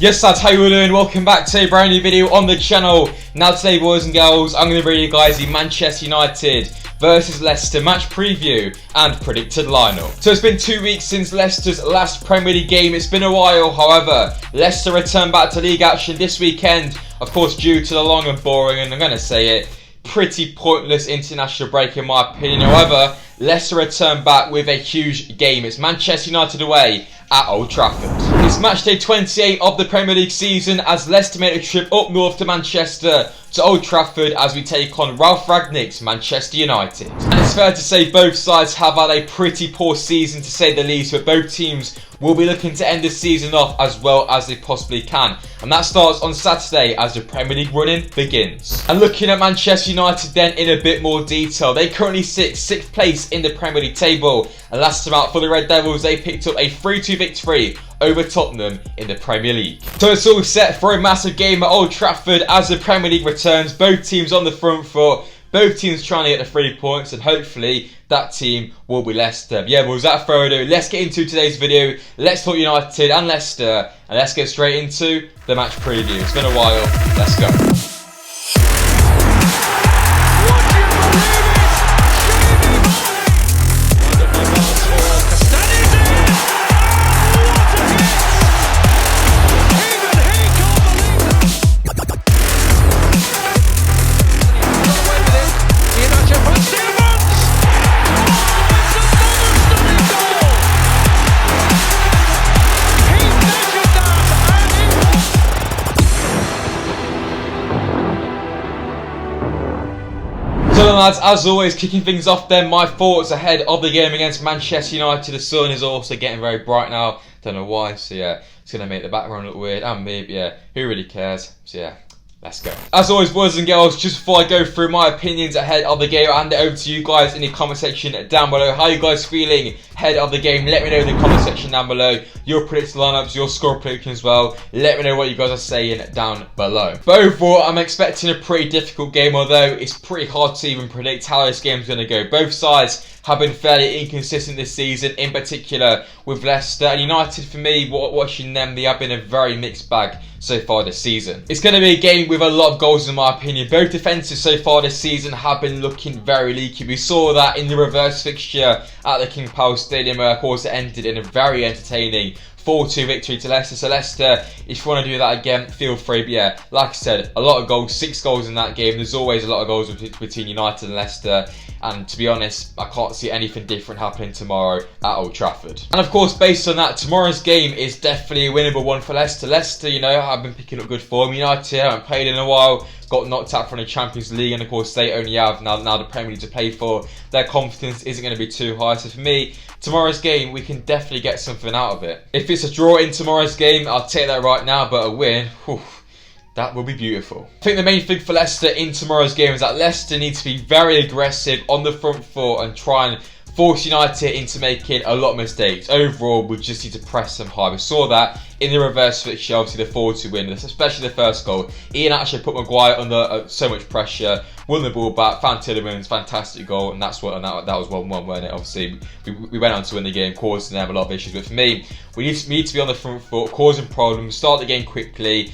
Yes lads, how you all doing? Welcome back to a brand new video on the channel. Now today, boys and girls, I'm going to bring you guys the Manchester United versus Leicester match preview and predicted lineup. So it's been 2 weeks since Leicester's last Premier League game. It's been a while, however, Leicester returned back to league action this weekend, of course due to the long and boring, and I'm going to say it, pretty pointless international break in my opinion. However, Leicester returned back with a huge game. It's Manchester United away at Old Trafford. It's match day 28 of the Premier League season as Leicester made a trip up north to Manchester to Old Trafford as we take on Ralph Rangnick's Manchester United. And it's fair to say both sides have had a pretty poor season to say the least, but both teams will be looking to end the season off as well as they possibly can. And that starts on Saturday as the Premier League running begins. And looking at Manchester United then in a bit more detail, they currently sit 6th place in the Premier League table. And last time out for the Red Devils, they picked up a 3-2 victory over Tottenham in the Premier League. So it's all set for a massive game at Old Trafford as the Premier League returns. Both teams on the front foot, both teams trying to get the 3 points, and hopefully that team will be Leicester. But yeah, well, without further ado, let's get into today's video. Let's talk United and Leicester, and let's get straight into the match preview. It's been a while, let's go. So lads, as always, kicking things off then, my thoughts ahead of the game against Manchester United. The sun is also getting very bright now, don't know why, so yeah, it's going to make the background look weird, and maybe, yeah, who really cares, so yeah. Let's go. As always, boys and girls, just before I go through my opinions ahead of the game, I'll hand it over to you guys in the comment section down below. How are you guys feeling ahead of the game? Let me know in the comment section down below. Your predicted lineups, your score prediction as well. Let me know what you guys are saying down below. But overall, I'm expecting a pretty difficult game, although it's pretty hard to even predict how this game's going to go. Both sides have been fairly inconsistent this season, in particular with Leicester. And United, for me, watching them, they have been a very mixed bag so far this season. It's going to be a game with a lot of goals in my opinion. Both defences so far this season have been looking very leaky. We saw that in the reverse fixture at the King Power Stadium, where of course it ended in a very entertaining 4-2 victory to Leicester. So Leicester, if you want to do that again, feel free. But yeah, like I said, a lot of goals, 6 goals in that game. There's always a lot of goals between United and Leicester. And to be honest, I can't see anything different happening tomorrow at Old Trafford. And of course, based on that, tomorrow's game is definitely a winnable one for Leicester. Leicester, you know, have been picking up good form. United haven't played in a while, got knocked out from the Champions League, and of course they only have now the Premier League to play for. Their confidence isn't going to be too high. So for me, tomorrow's game, we can definitely get something out of it. If it's a draw in tomorrow's game, I'll take that right now, but a win, whew, that will be beautiful. I think the main thing for Leicester in tomorrow's game is that Leicester needs to be very aggressive on the front foot and try and force United into making a lot of mistakes. Overall, we just need to press them hard. We saw that in the reverse fixture, obviously the 4-2 win, especially the first goal. Ian actually put Maguire under so much pressure, won the ball back, found Tielemans, fantastic goal, and that was 1-1, weren't it? Obviously, we went on to win the game, causing them a lot of issues. But for me, we need to be on the front foot, causing problems, start the game quickly.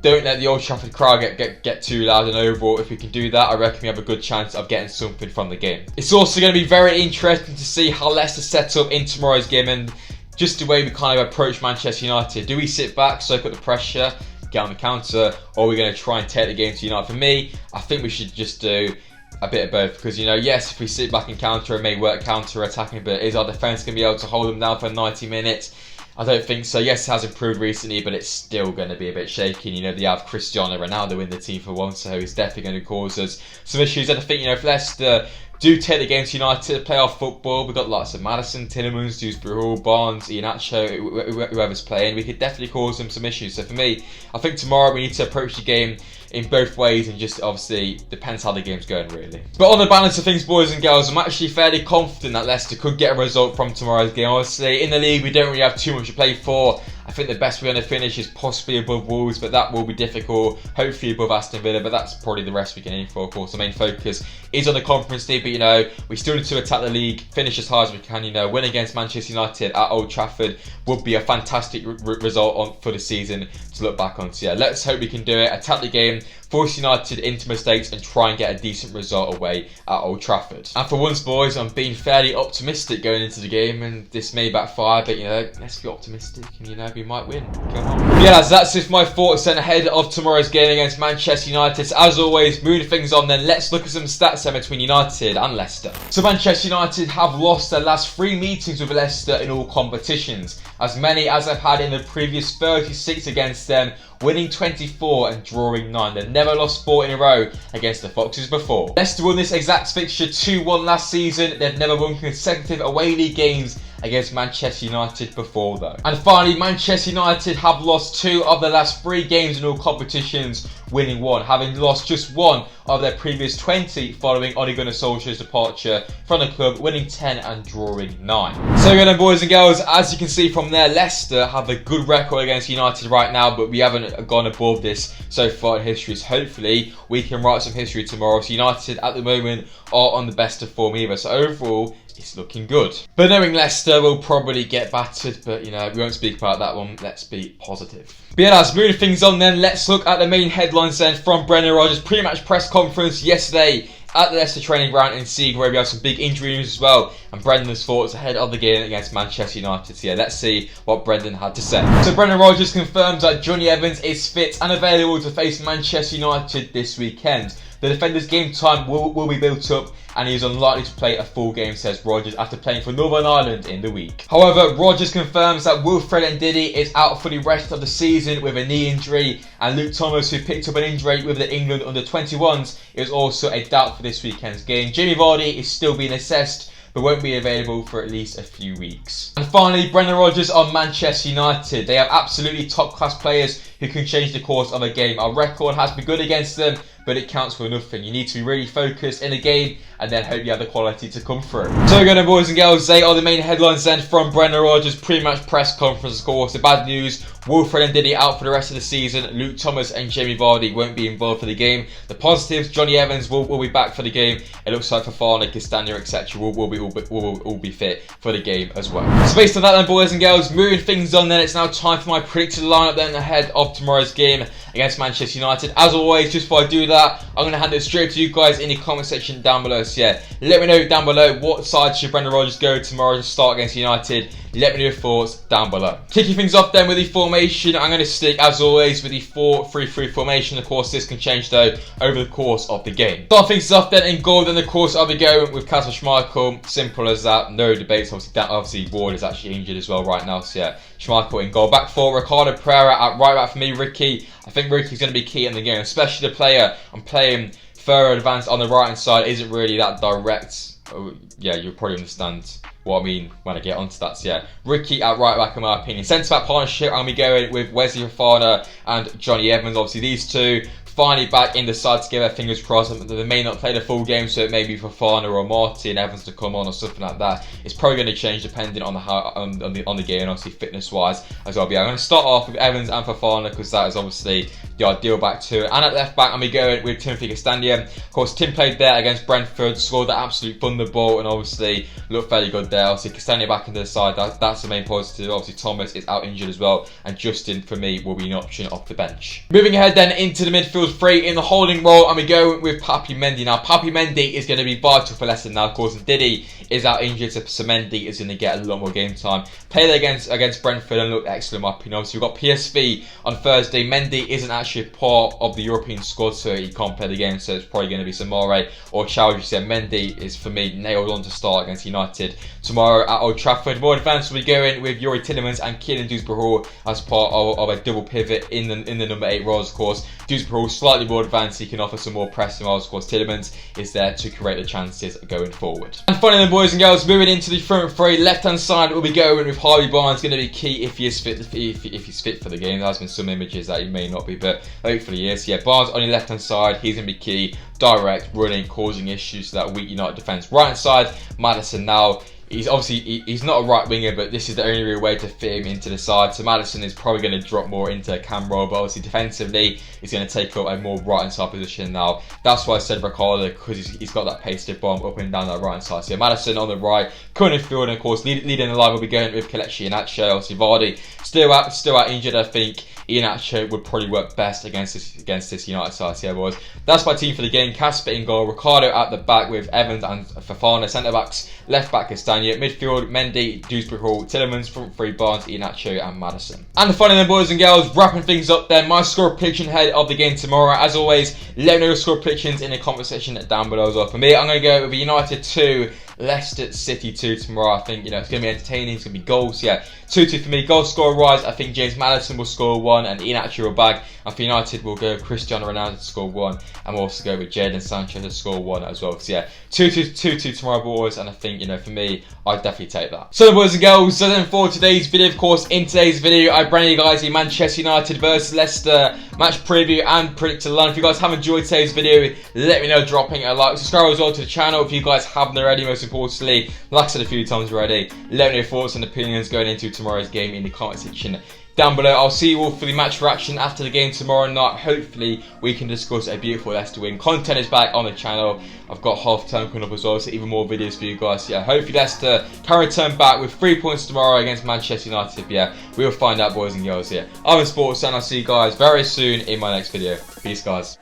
Don't let the Old Trafford crowd get too loud, and overall, if we can do that, I reckon we have a good chance of getting something from the game. It's also going to be very interesting to see how Leicester set up in tomorrow's game and just the way we kind of approach Manchester United. Do we sit back, soak up the pressure, get on the counter, or are we going to try and take the game to United? For me, I think we should just do a bit of both, because, you know, yes, if we sit back and counter, it may work counter-attacking, but is our defence going to be able to hold them down for 90 minutes? I don't think so. Yes, it has improved recently, but it's still going to be a bit shaky. You know, they have Cristiano Ronaldo in the team for one, so he's definitely going to cause us some issues. And I think, you know, if Leicester do take the game to United, play off football, we've got lots of Madison, Tielemans, Dewsbury, Barnes, Iheanacho, whoever's playing, we could definitely cause them some issues. So for me, I think tomorrow we need to approach the game in both ways, and just obviously depends how the game's going really. But on the balance of things, boys and girls, I'm actually fairly confident that Leicester could get a result from tomorrow's game. Obviously in the league we don't really have too much to play for, I think the best we're going to finish is possibly above Wolves, but that will be difficult. Hopefully above Aston Villa, but that's probably the rest we can aim for. Of course, the main focus is on the Conference League, but we still need to attack the league, finish as hard as we can. Win against Manchester United at Old Trafford would be a fantastic result for the season to look back on. So yeah, let's hope we can do it. Attack the game, force United into mistakes, and try and get a decent result away at Old Trafford. And for once, boys, I'm being fairly optimistic going into the game, and this may backfire, but let's be optimistic, and we might win. Come on. Yeah, lads, that's just my thoughts then ahead of tomorrow's game against Manchester United. So as always, moving things on then, let's look at some stats then between United and Leicester. So Manchester United have lost their last 3 meetings with Leicester in all competitions, as many as they've had in the previous 36 against them, winning 24 and drawing 9. They've never lost 4 in a row against the Foxes before. Leicester won this exact fixture 2-1 last season. They've never won consecutive away league games against Manchester United before though. And finally, Manchester United have lost 2 of their last 3 games in all competitions, winning 1, having lost just 1 of their previous 20 following Ole Gunnar Solskjaer's departure from the club, winning 10 and drawing 9. So again, boys and girls, as you can see from there, Leicester have a good record against United right now, but we haven't gone above this so far in history. So hopefully we can write some history tomorrow. So United at the moment are on the best of form either. So overall, it's looking good. But knowing Leicester will probably get battered, but we won't speak about that one. Let's be positive. But yeah, lads, moving things on then, let's look at the main headlines then from Brendan Rodgers' pre-match press conference yesterday at the Leicester training ground in Sieg, where we have some big injury news as well, and Brendan's thoughts ahead of the game against Manchester United. So yeah, let's see what Brendan had to say. So Brendan Rodgers confirms that Johnny Evans is fit and available to face Manchester United this weekend. The defender's game time will be built up, and he is unlikely to play a full game, says Rodgers, after playing for Northern Ireland in the week. However, Rodgers confirms that Wilfred Ndidi is out for the rest of the season with a knee injury, and Luke Thomas, who picked up an injury with the England under-21s, is also a doubt for this weekend's game. Jamie Vardy is still being assessed, but won't be available for at least a few weeks. And finally, Brendan Rodgers on Manchester United. They have absolutely top-class players who can change the course of a game. Our record has been good against them, but it counts for nothing. You need to be really focused in the game and then hope you have the quality to come through. So again, boys and girls, they are the main headlines then from Brendan Rodgers' pre-match press conference. Of course, the bad news, Wilfred Ndidi out for the rest of the season. Luke Thomas and Jamie Vardy won't be involved for the game. The positives, Johnny Evans will be back for the game. It looks like Fofana, Castagna, etc. will all be fit for the game as well. So based on that then, boys and girls, moving things on then, it's now time for my predicted lineup then ahead of tomorrow's game against Manchester United. As always, just before I do that, I'm going to hand it straight to you guys in the comment section down below. So yeah, let me know down below what side should Brendan Rodgers go tomorrow to start against United. Let me know your thoughts down below. Kicking things off then with the formation, I'm going to stick as always with the 4-3-3 formation. Of course, this can change though over the course of the game. Start things off then in goal. Then of course I'll be going with Kasper Schmeichel. Simple as that. No debates. Obviously Ward is actually injured as well right now. So yeah, Schmeichel in goal. Back four, Ricardo Pereira at right back for me. Ricky. I think Ricky's going to be key in the game, especially the player I'm playing further advanced on the right hand side isn't really that direct. Oh, yeah, you'll probably understand what I mean when I get onto that. So yeah, Ricky at right back in my opinion. Centre back partnership, I'm going to be going with Wesley Fofana and Johnny Evans. Obviously these two finally back in the side together, fingers crossed. They may not play the full game, so it may be Fofana or Marty and Evans to come on or something like that. It's probably going to change depending on the game and obviously fitness wise as well. But yeah, I'm going to start off with Evans and Fofana because that is obviously the ideal back two. And at left back, I'm going to go with Timothy Castagna. Of course, Tim played there against Brentford, scored that absolute thunderbolt and obviously looked fairly good there. Obviously Castagna back into the side, that's the main positive. Obviously Thomas is out injured as well, and Justin for me will be an option off the bench. Moving ahead then into the midfield three, in the holding role I'm going to go with Papi Mendy. Now Papi Mendy is going to be vital for Leicester now. Of course Ndidi is out injured, so Mendy is going to get a lot more game time. Played against Brentford and looked excellent in my opinion. Obviously we've got PSV on Thursday. Mendy isn't actually part of the European squad, so he can't play the game, so it's probably going to be Samare or Chowdhury. So Mendy is for me nailed on to start against United tomorrow at Old Trafford. More advanced will be going with Yuri Tillemans and Kieran Dewsbury as part of a double pivot in the number 8 roles. Of course Dewsbury slightly more advanced, he can offer some more pressing roles. Of course Tillemans is there to create the chances going forward. And finally then, boys and girls, moving into the front three, left hand side we'll be going with Harvey Barnes. Going to be key if he is fit, if he's fit for the game. There has been some images that he may not be, but hopefully he is. Yeah, Barnes on your left hand side, he's going to be key, direct, running, causing issues to that weak United defence. Right hand side, Maddison now. he's obviously he's not a right winger, but this is the only real way to fit him into the side. So Maddison is probably going to drop more into a cam role, but obviously defensively he's going to take up a more right hand side position now. That's why I said Ricardo, because he's got that pace to bomb up and down that right hand side. So yeah, Maddison on the right, current field, and of course leading the line will be going with Kelechi and Iheanacho. Obviously Vardy still out injured. I think Iheanacho would probably work best against this United side. So yeah, boys, that's my team for the game. Casper in goal, Ricardo at the back with Evans and Fofana, centre backs, left back Castagna, midfield Mendy, Dewsbury Hall, Tillemans, front three Barnes, Iheanacho and Maddison. And finally then, boys and girls, wrapping things up then, my score prediction ahead of the game tomorrow. As always, let me know your score predictions in the comment section down below as well. For me, I'm going to go with United 2, Leicester City 2 tomorrow. I think, it's going to be entertaining, it's going to be goals. Yeah, 2-2 for me. Goal scorer wise, I think James Maddison will score 1 and Iheanacho will bag. And for United, we'll go with Cristiano Ronaldo to score 1, and we'll also go with Jadon Sancho to score 1 as well. So yeah, 2-2 tomorrow, boys, and I think, for me, I'd definitely take that. So boys and girls, so then for today's video, of course, in today's video, I bring you guys the Manchester United versus Leicester match preview and predictor line. If you guys have enjoyed today's video, let me know, dropping a like, subscribe as well to the channel if you guys haven't already. Most importantly, like I said a few times already, let me know your thoughts and opinions going into tomorrow's game in the comment section down below. I'll see you all for the match reaction after the game tomorrow night. Hopefully we can discuss a beautiful Leicester win. Content is back on the channel. I've got half term coming up as well, so even more videos for you guys. So yeah, hopefully Leicester can return back with 3 points tomorrow against Manchester United. But yeah, we'll find out, boys and girls. Here I'm in Sportsa, and I'll see you guys very soon in my next video. Peace, guys.